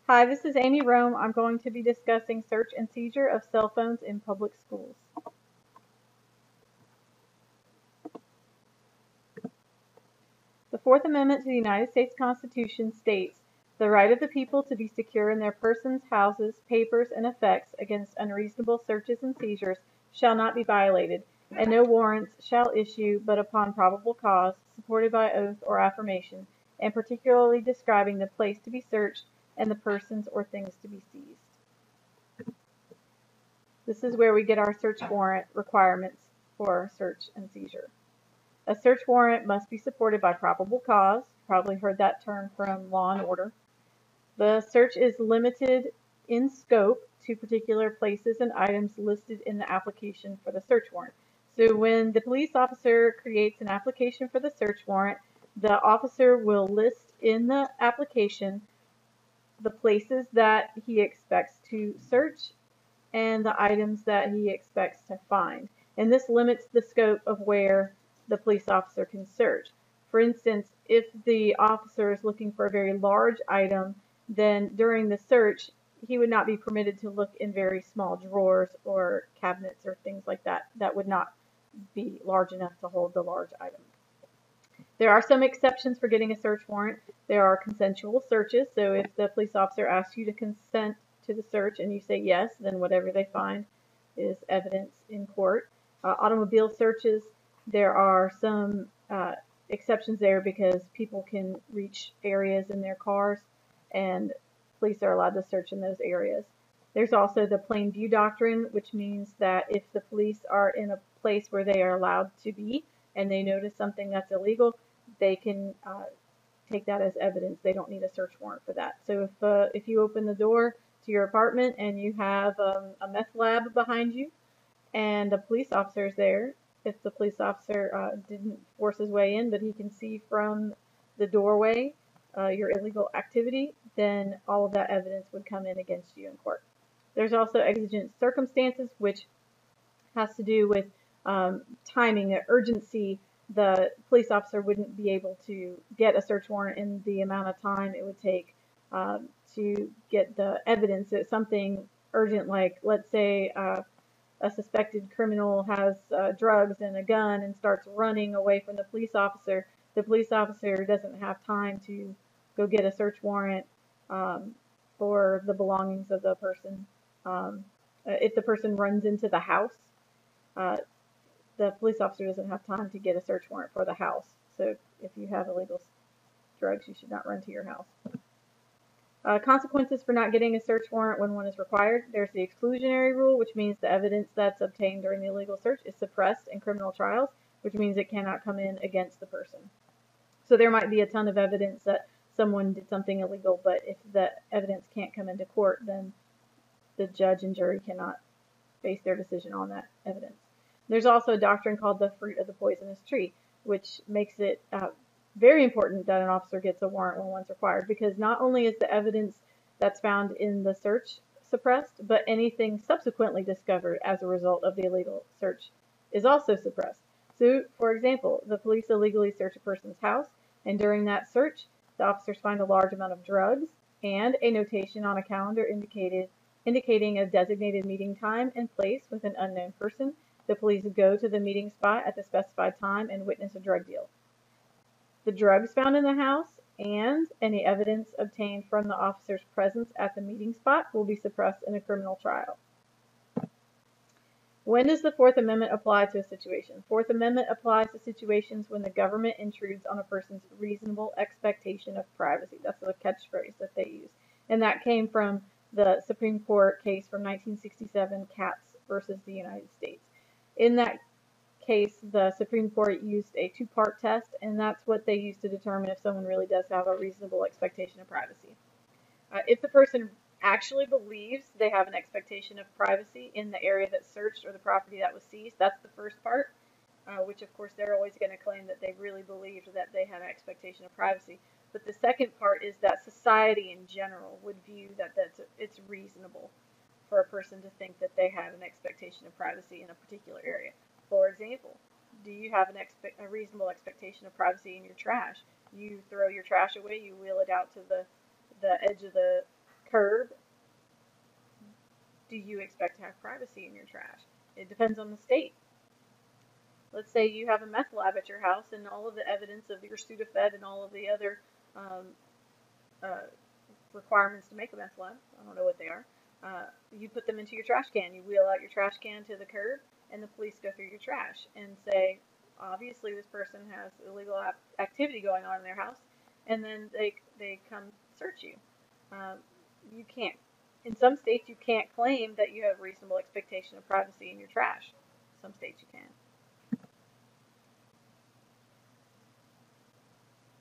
Hi, this is Amy Rome. I'm going to be discussing search and seizure of cell phones in public schools. The Fourth Amendment to the United States Constitution states the right of the people to be secure in their persons, houses, papers, and effects against unreasonable searches and seizures shall not be violated, and no warrants shall issue but upon probable cause, supported by oath or affirmation, and particularly describing the place to be searched and the persons or things to be seized. This is where we get our search warrant requirements for search and seizure. A search warrant must be supported by probable cause. You probably heard that term from Law and Order. The search is limited in scope to particular places and items listed in the application for the search warrant. So when the police officer creates an application for the search warrant, the officer will list in the application the places that he expects to search and the items that he expects to find. And this limits the scope of where the police officer can search. For instance, if the officer is looking for a very large item, then during the search, he would not be permitted to look in very small drawers or cabinets or things like that. That would not be large enough to hold the large item. There are some exceptions for getting a search warrant. There are consensual searches. So if the police officer asks you to consent to the search and you say yes, then whatever they find is evidence in court. Automobile searches, there are some exceptions there because people can reach areas in their cars and police are allowed to search in those areas. There's also the plain view doctrine, which means that if the police are in a place where they are allowed to be and they notice something that's illegal, they can take that as evidence. They don't need a search warrant for that. So if you open the door to your apartment and you have a meth lab behind you and a police officer is there, if the police officer didn't force his way in, but he can see from the doorway your illegal activity, then all of that evidence would come in against you in court. There's also exigent circumstances, which has to do with timing, urgency. The police officer wouldn't be able to get a search warrant in the amount of time it would take to get the evidence. It's something urgent, like let's say a suspected criminal has drugs and a gun and starts running away from the police officer. The police officer doesn't have time to go get a search warrant for the belongings of the person. If the person runs into the house, the police officer doesn't have time to get a search warrant for the house. So if you have illegal drugs, you should not run to your house. Consequences for not getting a search warrant when one is required. There's the exclusionary rule, which means the evidence that's obtained during the illegal search is suppressed in criminal trials, which means it cannot come in against the person. So there might be a ton of evidence that someone did something illegal, but if the evidence can't come into court, then the judge and jury cannot base their decision on that evidence. There's also a doctrine called the fruit of the poisonous tree, which makes it very important that an officer gets a warrant when one's required, because not only is the evidence that's found in the search suppressed, but anything subsequently discovered as a result of the illegal search is also suppressed. So, for example, the police illegally search a person's house, and during that search, the officers find a large amount of drugs and a notation on a calendar indicating a designated meeting time and place with an unknown person. The police go to the meeting spot at the specified time and witness a drug deal. The drugs found in the house and any evidence obtained from the officer's presence at the meeting spot will be suppressed in a criminal trial. When does the Fourth Amendment apply to a situation? Fourth Amendment applies to situations when the government intrudes on a person's reasonable expectation of privacy. That's the catchphrase that they use. And that came from the Supreme Court case from 1967, Katz versus the United States. In that case, the Supreme Court used a two-part test, and that's what they use to determine if someone really does have a reasonable expectation of privacy. If the person actually believes they have an expectation of privacy in the area that's searched or the property that was seized, that's the first part, which of course they're always going to claim that they really believed that they had an expectation of privacy. But the second part is that society in general would view that it's reasonable for a person to think that they have an expectation of privacy in a particular area. For example, do you have a reasonable expectation of privacy in your trash? You throw your trash away, you wheel it out to the edge of the curb, do you expect to have privacy in your trash? It depends on the state. Let's say you have a meth lab at your house and all of the evidence of your Sudafed and all of the other um, uh, requirements to make a meth lab. I don't know what they are. You put them into your trash can. You wheel out your trash can to the curb, and the police go through your trash and say, obviously this person has illegal activity going on in their house, and then they come search you. Um, you can't. In some states, you can't claim that you have reasonable expectation of privacy in your trash. Some states you can.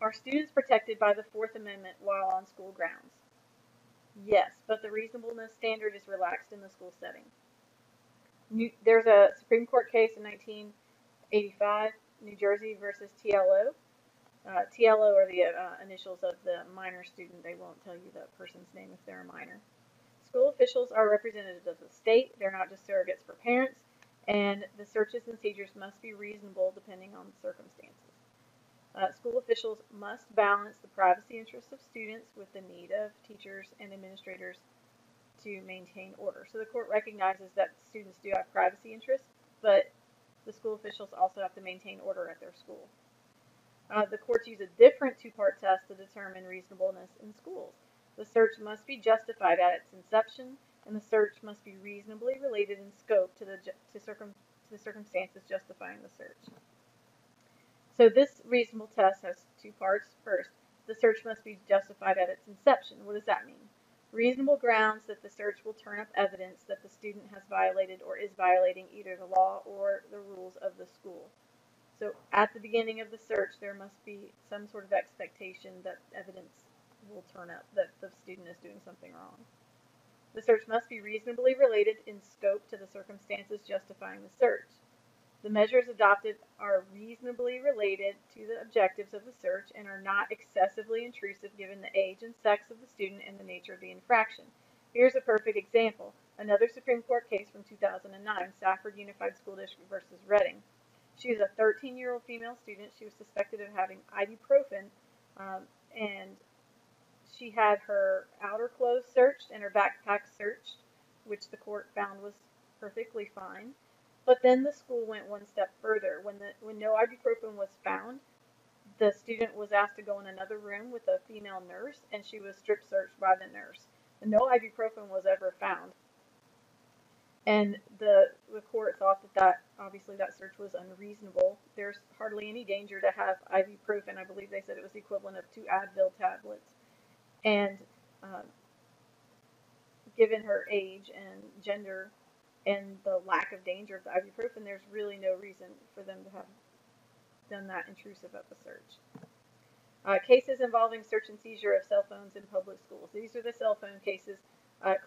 Are students protected by the Fourth Amendment while on school grounds? Yes, but the reasonableness standard is relaxed in the school setting. There's a Supreme Court case in 1985, New Jersey versus TLO. TLO are the initials of the minor student. They won't tell you the person's name if they're a minor. School officials are representatives of the state. They're not just surrogates for parents. And the searches and seizures must be reasonable depending on the circumstances. School officials must balance the privacy interests of students with the need of teachers and administrators to maintain order. So the court recognizes that students do have privacy interests, but the school officials also have to maintain order at their school. The courts use a different two-part test to determine reasonableness in schools. The search must be justified at its inception, and the search must be reasonably related in scope to the circumstances justifying the search. So this reasonable test has two parts. First, the search must be justified at its inception. What does that mean? Reasonable grounds that the search will turn up evidence that the student has violated or is violating either the law or the rules of the school. So at the beginning of the search, there must be some sort of expectation that evidence will turn up that the student is doing something wrong. The search must be reasonably related in scope to the circumstances justifying the search. The measures adopted are reasonably related to the objectives of the search and are not excessively intrusive given the age and sex of the student and the nature of the infraction. Here's a perfect example. Another Supreme Court case from 2009, Safford Unified School District versus Reading. She was a 13-year-old female student. She was suspected of having ibuprofen, and she had her outer clothes searched and her backpack searched, which the court found was perfectly fine. But then the school went one step further. When no ibuprofen was found, the student was asked to go in another room with a female nurse, and she was strip searched by the nurse. And no ibuprofen was ever found. And the court thought that obviously that search was unreasonable. There's hardly any danger to have ibuprofen. I believe they said it was the equivalent of 2 Advil tablets. And given her age and gender and the lack of danger of the ibuprofen, there's really no reason for them to have done that intrusive of a search. Cases involving search and seizure of cell phones in public schools. These are the cell phone cases.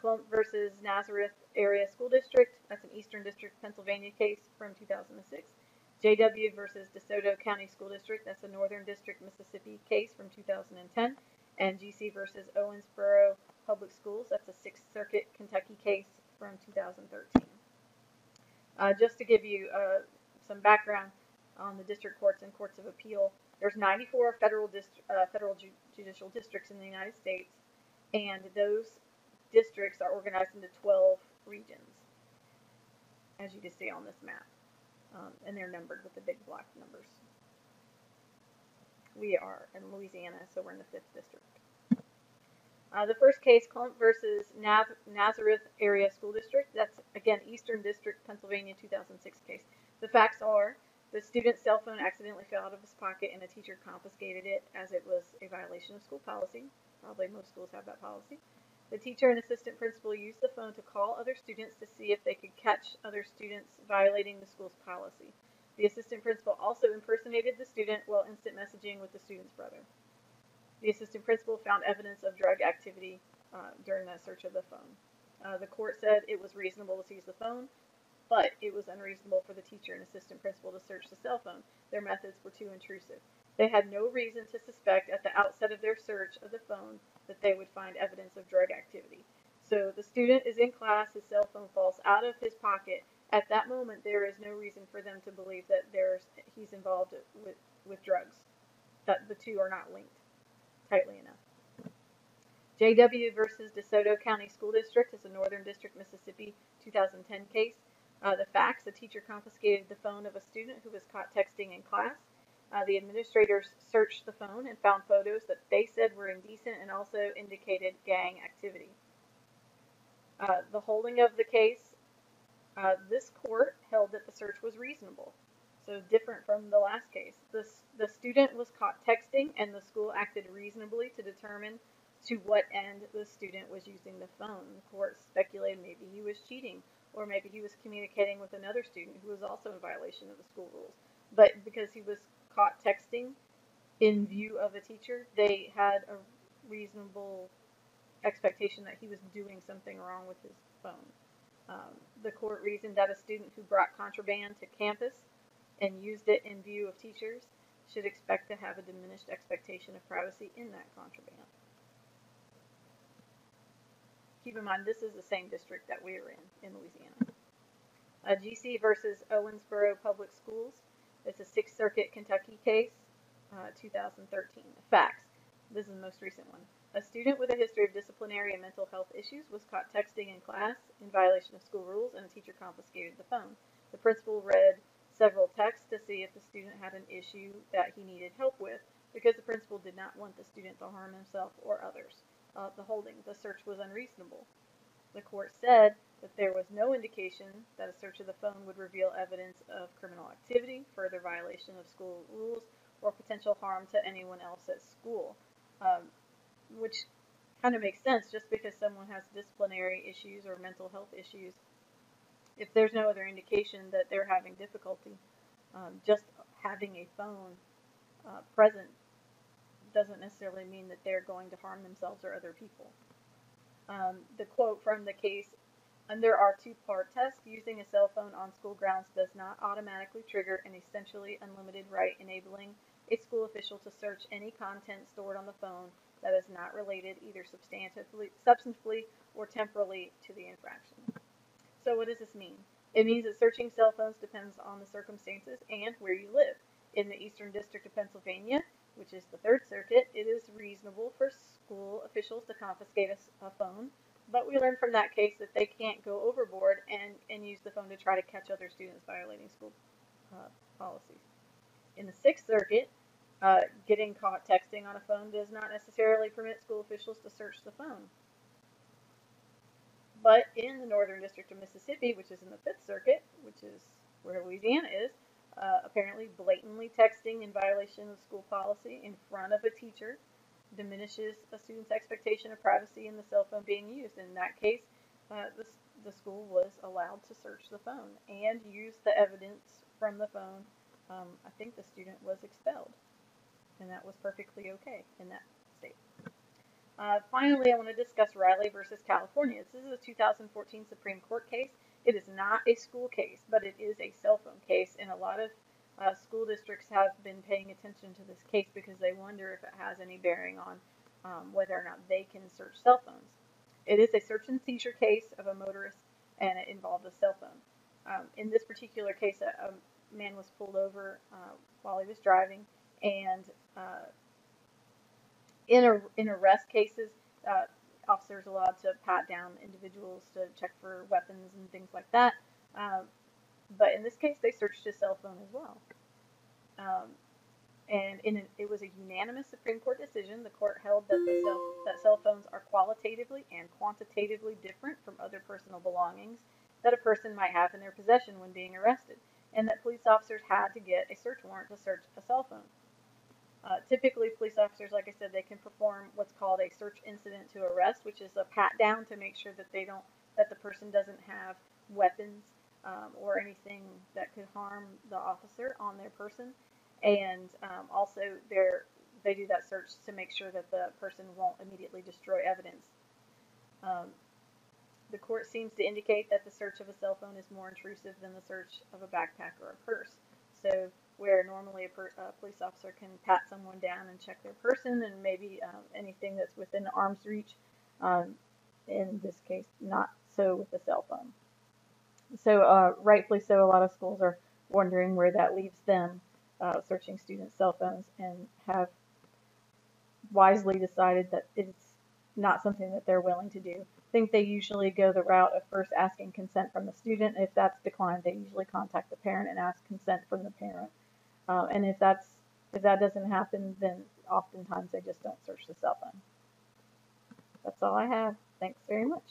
Clump versus Nazareth Area School District. That's an Eastern District, Pennsylvania case from 2006. JW versus DeSoto County School District. That's a Northern District, Mississippi case from 2010. And GC versus Owensboro Public Schools. That's a Sixth Circuit, Kentucky case from 2013. Just to give you some background on the district courts and courts of appeal, there's 94 federal judicial districts in the United States, and those districts are organized into 12 regions, as you can see on this map, and they're numbered with the big black numbers. We are in Louisiana, so we're in the 5th district. The first case, Clump versus Nazareth Area School District. That's, again, Eastern District, Pennsylvania, 2006 case. The facts are the student's cell phone accidentally fell out of his pocket and a teacher confiscated it as it was a violation of school policy. Probably most schools have that policy. The teacher and assistant principal used the phone to call other students to see if they could catch other students violating the school's policy. The assistant principal also impersonated the student while instant messaging with the student's brother. The assistant principal found evidence of drug activity during that search of the phone. The court said it was reasonable to seize the phone, but it was unreasonable for the teacher and assistant principal to search the cell phone. Their methods were too intrusive. They had no reason to suspect at the outset of their search of the phone that they would find evidence of drug activity. So the student is in class, his cell phone falls out of his pocket. At that moment, there is no reason for them to believe that he's involved with drugs, that the two are not linked tightly enough. JW versus DeSoto County School District is a Northern District, Mississippi 2010 case. The facts: a teacher confiscated the phone of a student who was caught texting in class. The administrators searched the phone and found photos that they said were indecent and also indicated gang activity. The holding of the case: this court held that the search was reasonable. So different from the last case. The student was caught texting and the school acted reasonably to determine to what end the student was using the phone. The court speculated maybe he was cheating or maybe he was communicating with another student who was also in violation of the school rules. But because he was caught texting in view of a teacher, they had a reasonable expectation that he was doing something wrong with his phone. The court reasoned that a student who brought contraband to campus and used it in view of teachers should expect to have a diminished expectation of privacy in that contraband. Keep in mind, this is the same district that we are in Louisiana. GC versus Owensboro Public Schools. It's a Sixth Circuit Kentucky case, 2013. Facts. This is the most recent one. A student with a history of disciplinary and mental health issues was caught texting in class in violation of school rules, and a teacher confiscated the phone. The principal read several texts to see if the student had an issue that he needed help with, because the principal did not want the student to harm himself or others. The holding: the search was unreasonable. The court said that there was no indication that a search of the phone would reveal evidence of criminal activity, further violation of school rules, or potential harm to anyone else at school, which kind of makes sense. Just because someone has disciplinary issues or mental health issues, if there's no other indication that they're having difficulty, just having a phone present doesn't necessarily mean that they're going to harm themselves or other people. The quote from the case: under our two-part test, using a cell phone on school grounds does not automatically trigger an essentially unlimited right, enabling a school official to search any content stored on the phone that is not related either substantively or temporally to the infraction. So what does this mean? It means that searching cell phones depends on the circumstances and where you live. In the Eastern District of Pennsylvania, which is the Third Circuit, it is reasonable for school officials to confiscate a phone, but we learned from that case that they can't go overboard and use the phone to try to catch other students violating school policies. In the Sixth Circuit, getting caught texting on a phone does not necessarily permit school officials to search the phone. But in the Northern District of Mississippi, which is in the Fifth Circuit, which is where Louisiana is, apparently blatantly texting in violation of school policy in front of a teacher diminishes a student's expectation of privacy in the cell phone being used. In that case, the school was allowed to search the phone and use the evidence from the phone. I think the student was expelled, and that was perfectly okay in that state. Finally, I want to discuss Riley versus California. This is a 2014 Supreme Court case. It is not a school case, but it is a cell phone case, and a lot of school districts have been paying attention to this case because they wonder if it has any bearing on whether or not they can search cell phones. It is a search and seizure case of a motorist, and it involved a cell phone. In this particular case, a man was pulled over while he was driving, and in arrest cases, officers are allowed to pat down individuals to check for weapons and things like that. But in this case, they searched his cell phone as well. And it was a unanimous Supreme Court decision. The court held that cell phones are qualitatively and quantitatively different from other personal belongings that a person might have in their possession when being arrested, and that police officers had to get a search warrant to search a cell phone. Typically, police officers, like I said, they can perform what's called a search incident to arrest, which is a pat down to make sure that that the person doesn't have weapons or anything that could harm the officer on their person, and also they do that search to make sure that the person won't immediately destroy evidence. The court seems to indicate that the search of a cell phone is more intrusive than the search of a backpack or a purse. So where normally a police officer can pat someone down and check their person and maybe anything that's within arm's reach, in this case, not so with the cell phone. So rightfully so, a lot of schools are wondering where that leaves them searching students' cell phones, and have wisely decided that it's not something that they're willing to do. I think they usually go the route of first asking consent from the student. If that's declined, they usually contact the parent and ask consent from the parent. And if that doesn't happen, then oftentimes they just don't search the cell phone. That's all I have. Thanks very much.